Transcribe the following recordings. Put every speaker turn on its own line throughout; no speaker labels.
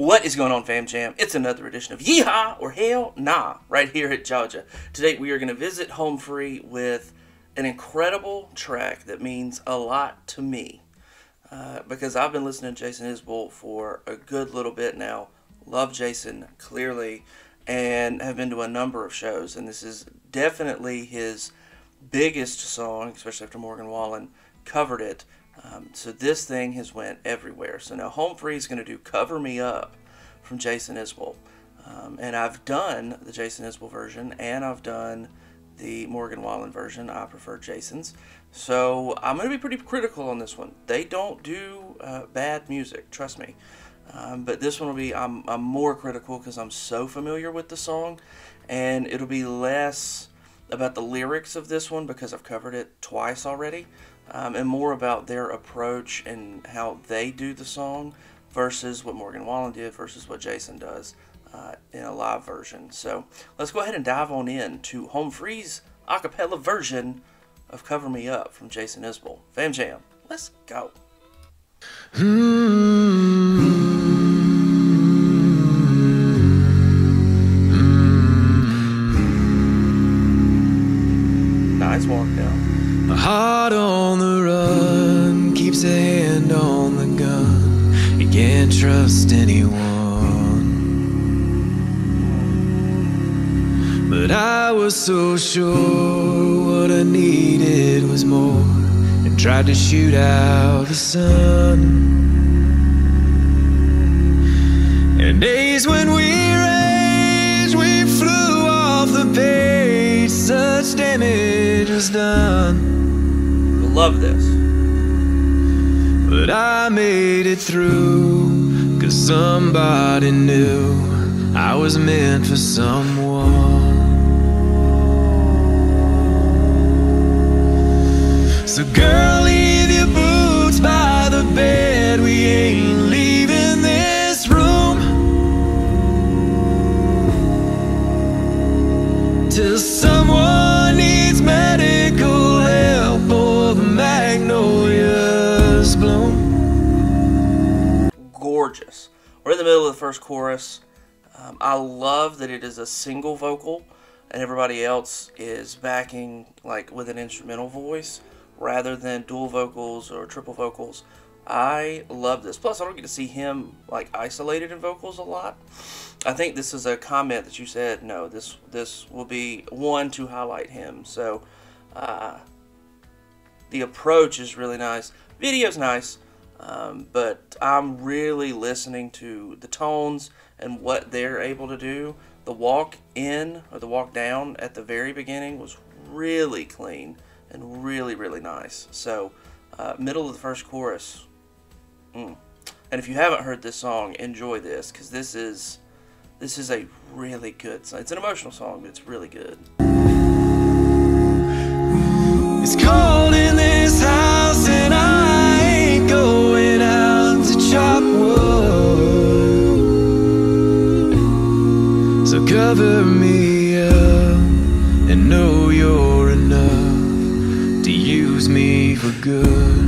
What is going on, Fam Jam? It's another edition of Yeehaw or Hellnaw right here at Georgia. Today we are going to visit HomeFree with an incredible track that means a lot to me. Because I've been listening to Jason Isbell for a good little bit now. Love Jason, clearly, and have been to a number of shows. And this is definitely his biggest song, especially after Morgan Wallen covered it. So this thing has went everywhere. So now HomeFree is going to do Cover Me Up from Jason Isbell. And I've done the Jason Isbell version, and I've done the Morgan Wallen version. I prefer Jason's. So I'm going to be pretty critical on this one. They don't do bad music, trust me. But this one will be, I'm more critical because I'm so familiar with the song. And it'll be less about the lyrics of this one because I've covered it twice already. And more about their approach and how they do the song versus what Morgan Wallen did versus what Jason does in a live version. So let's go ahead and dive on in to HomeFree's acapella version of Cover Me Up from Jason Isbell. Fam Jam, let's go. Nice walk down.
My heart on the run keeps a hand on the gun. You can't trust anyone. But I was so sure what I needed was more, and tried to shoot out the sun. And days when we raged, we flew off the page. Such damage was done.
Love this.
But I made it through, 'cause somebody knew I was meant for someone. So girl, leave your boots by the bed. We ain't leaving this room till someone needs medical help or the magnolias bloom.
Gorgeous. We're in the middle of the first chorus. I love that it is a single vocal and everybody else is backing like with an instrumental voice rather than dual vocals or triple vocals. I love this. Plus, I don't get to see him like isolated in vocals a lot. I think this is a comment that you said, no, this will be one to highlight him. So the approach is really nice. Video's nice, but I'm really listening to the tones and what they're able to do. The walk in or the walk down at the very beginning was really clean and really, really nice. So middle of the first chorus. And if you haven't heard this song, enjoy this, because this is a really good song. It's an emotional song, but it's really good.
It's cold in this house and I ain't going out to chop wood. So cover me up and know you're enough to use me for good.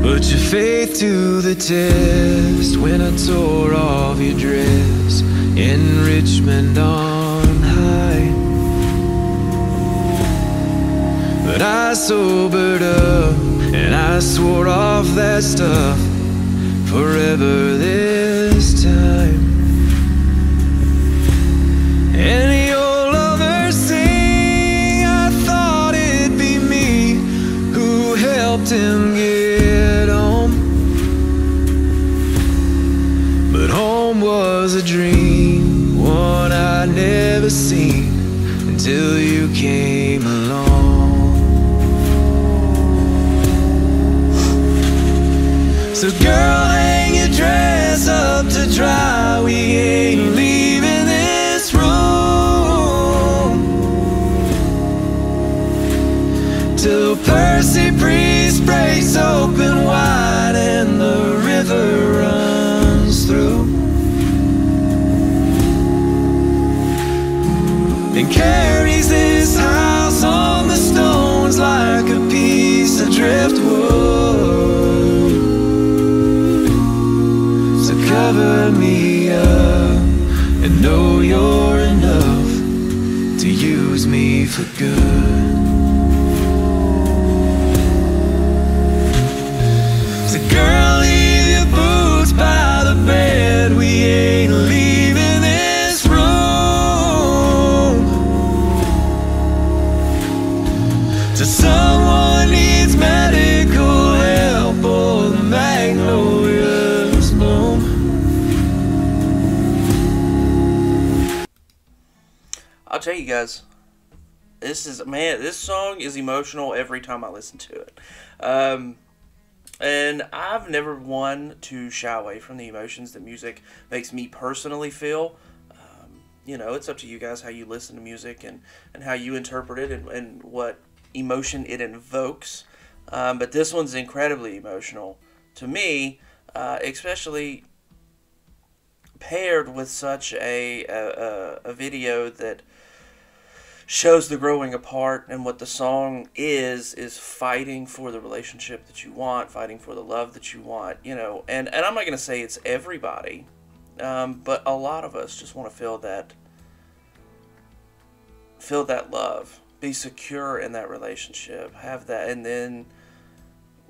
Put your faith to the test when I tore off your dress in Richmond on high. But I sobered up and I swore off that stuff forever this time. And you'll ever sing, I thought it'd be me who helped him get home. But home was a dream, one I'd never seen until you came along. So girl, hang your dress up to dry. We ain't leaving this room till Percy Priest breaks open wide and the river runs through and carries this house on the stones like a piece of driftwood. me for good. So girl, leave your boots by the bed. We ain't leaving this room till someone needs medical help or the magnolias bloom.
I'll tell you guys, this song is emotional every time I listen to it. And I've never one to shy away from the emotions that music makes me personally feel. It's up to you guys how you listen to music and how you interpret it and what emotion it invokes. But this one's incredibly emotional to me, especially paired with such a video that shows the growing apart, and what the song is fighting for the relationship that you want, fighting for the love that you want, and I'm not going to say it's everybody, but a lot of us just want to feel that love, be secure in that relationship, have that, and then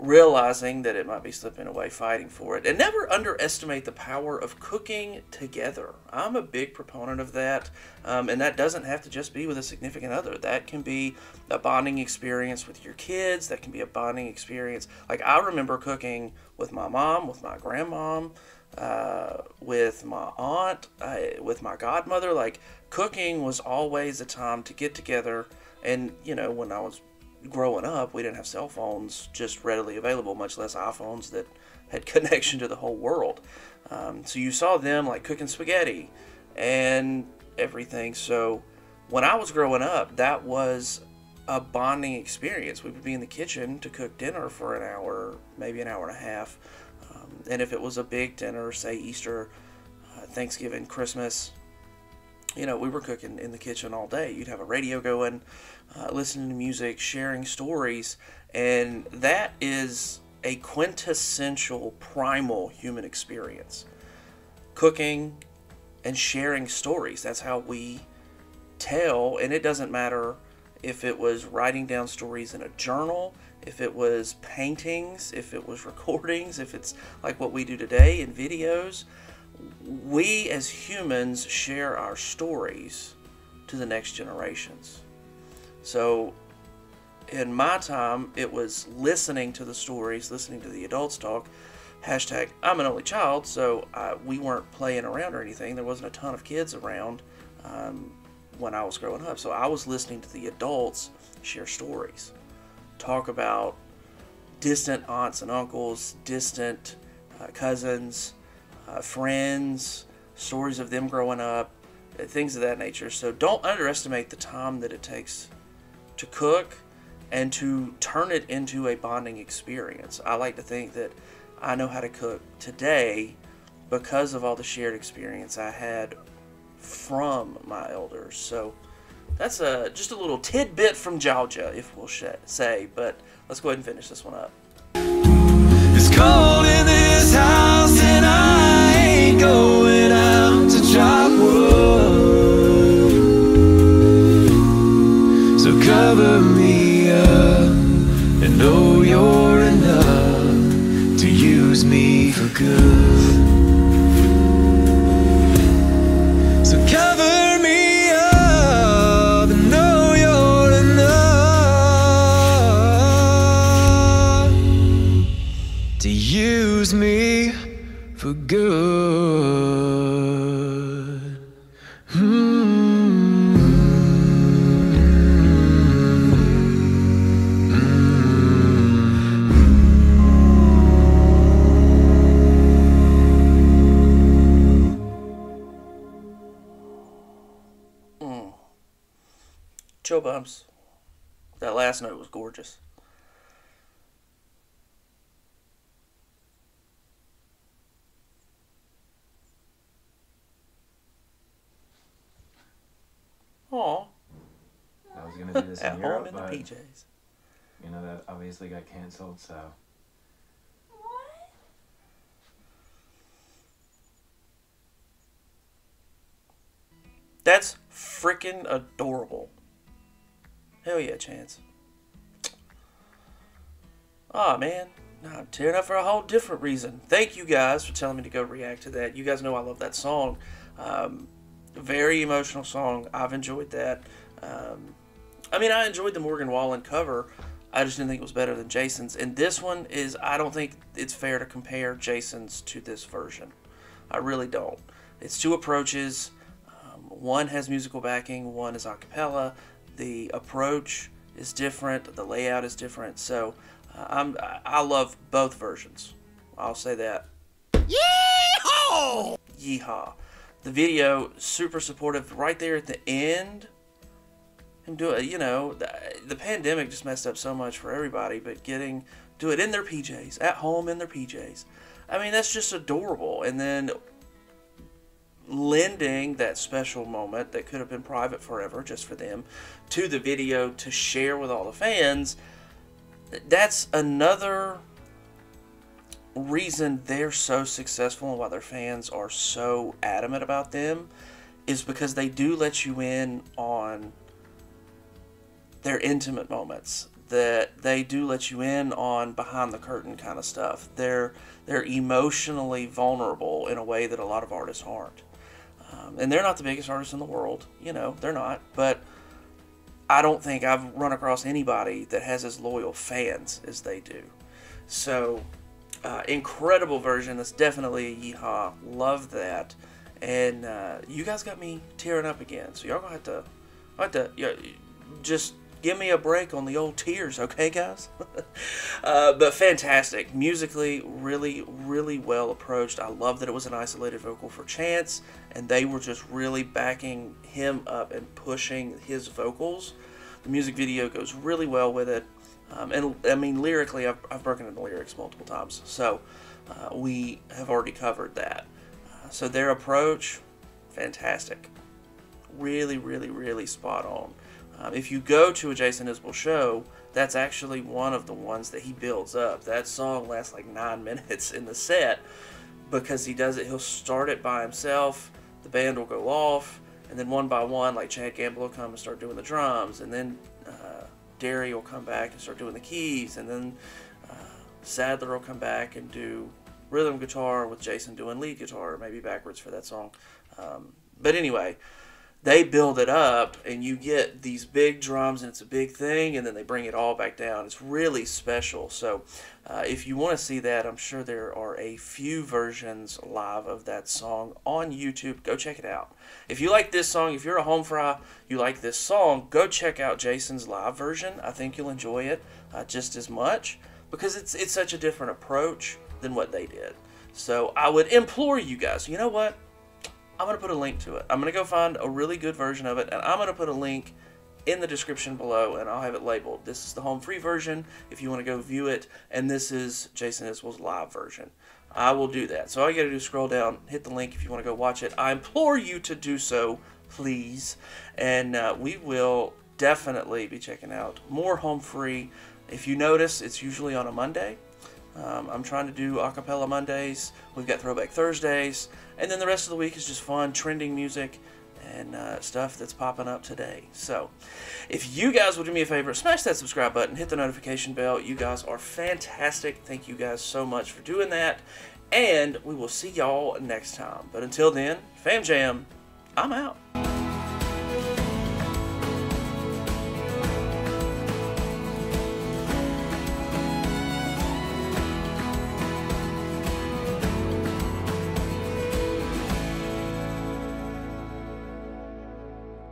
realizing that it might be slipping away, fighting for it. And never underestimate the power of cooking together. I'm a big proponent of that, and that doesn't have to just be with a significant other. That can be a bonding experience with your kids. That can be a bonding experience. Like, I remember cooking with my mom, with my grandmom, with my aunt, with my godmother. Like, cooking was always a time to get together. And, when I was growing up, we didn't have cell phones just readily available, much less iPhones that had connection to the whole world. So you saw them like cooking spaghetti and everything. So when I was growing up, that was a bonding experience. We would be in the kitchen to cook dinner for an hour, maybe an hour and a half. And if it was a big dinner, say Easter, Thanksgiving, Christmas, we were cooking in the kitchen all day. You'd have a radio going, listening to music, sharing stories, and that is a quintessential, primal human experience. Cooking and sharing stories. That's how we tell, and it doesn't matter if it was writing down stories in a journal, if it was paintings, if it was recordings, if it's like what we do today in videos. We as humans share our stories to the next generations. So in my time, it was listening to the stories, listening to the adults talk. Hashtag, I'm an only child, so we weren't playing around or anything. There wasn't a ton of kids around when I was growing up. So I was listening to the adults share stories, talk about distant aunts and uncles, distant cousins, friends, stories of them growing up, things of that nature. So don't underestimate the time that it takes to cook and to turn it into a bonding experience. I like to think that I know how to cook today because of all the shared experience I had from my elders. So that's just a little tidbit from Georgia, if we'll say. But let's go ahead and finish this one up.
It's cold in this house and I ain't going out to chop wood. So cover me up and know you're enough to use me for good. So cover me up and know you're enough to use me for good.
Chill bumps. That last note was gorgeous. Aw.
I was gonna do this
At
in
home
Europe,
in the
but
PJs.
that obviously got canceled. So
What?
That's freaking adorable. Hell yeah, Chance. Aw, man. No, I'm tearing up for a whole different reason. Thank you guys for telling me to go react to that. You guys know I love that song. Very emotional song. I've enjoyed that. I mean, I enjoyed the Morgan Wallen cover. I just didn't think it was better than Jason's. And this one is, I don't think it's fair to compare Jason's to this version. I really don't. It's two approaches. One has musical backing, one is a cappella. The approach is different, the layout is different. So I love both versions. I'll say that. Yeehaw! Yeehaw. The video, super supportive right there at the end. Him do it, you know, the pandemic just messed up so much for everybody, but do it in their PJs, at home in their PJs. I mean, that's just adorable. And then lending that special moment that could have been private forever just for them to the video to share with all the fans. That's another reason they're so successful and why their fans are so adamant about them, is because they do let you in on their intimate moments, that they do let you in on behind the curtain kind of stuff. They're emotionally vulnerable in a way that a lot of artists aren't. And they're not the biggest artists in the world, you know, they're not, but I don't think I've run across anybody that has as loyal fans as they do. So, incredible version. That's definitely a yeehaw. Love that. And you guys got me tearing up again. So y'all gonna have to just give me a break on the old tears, okay, guys? But fantastic. Musically, really, really well approached. I love that it was an isolated vocal for Chance, and they were just really backing him up and pushing his vocals. The music video goes really well with it. And, I mean, lyrically, I've broken into lyrics multiple times, so we have already covered that. So their approach, fantastic. Really, really, really spot on. If you go to a Jason Isbell show, that's actually one of the ones that he builds up. That song lasts like 9 minutes in the set because he does it. He'll start it by himself, the band will go off, and then one by one, like Chad Gamble will come and start doing the drums, and then Derry will come back and start doing the keys, and then Sadler will come back and do rhythm guitar with Jason doing lead guitar, maybe backwards for that song. But anyway, they build it up, and you get these big drums, and it's a big thing, and then they bring it all back down. It's really special. So if you want to see that, I'm sure there are a few versions live of that song on YouTube. Go check it out. If you like this song, if you're a HomeFree, you like this song, go check out Jason's live version. I think you'll enjoy it just as much because it's such a different approach than what they did. So I would implore you guys, you know what? I'm going to put a link to it. I'm going to go find a really good version of it, and I'm going to put a link in the description below, and I'll have it labeled. This is the HomeFree version if you want to go view it, and this is Jason Isbell's live version. I will do that. So all you got to do is scroll down, hit the link if you want to go watch it. I implore you to do so, please, and we will definitely be checking out more HomeFree. If you notice, it's usually on a Monday. I'm trying to do a cappella Mondays. We've got Throwback Thursdays. And then the rest of the week is just fun, trending music and stuff that's popping up today. So if you guys would do me a favor, smash that subscribe button, hit the notification bell. You guys are fantastic. Thank you guys so much for doing that. And we will see y'all next time. But until then, Fam Jam, I'm out.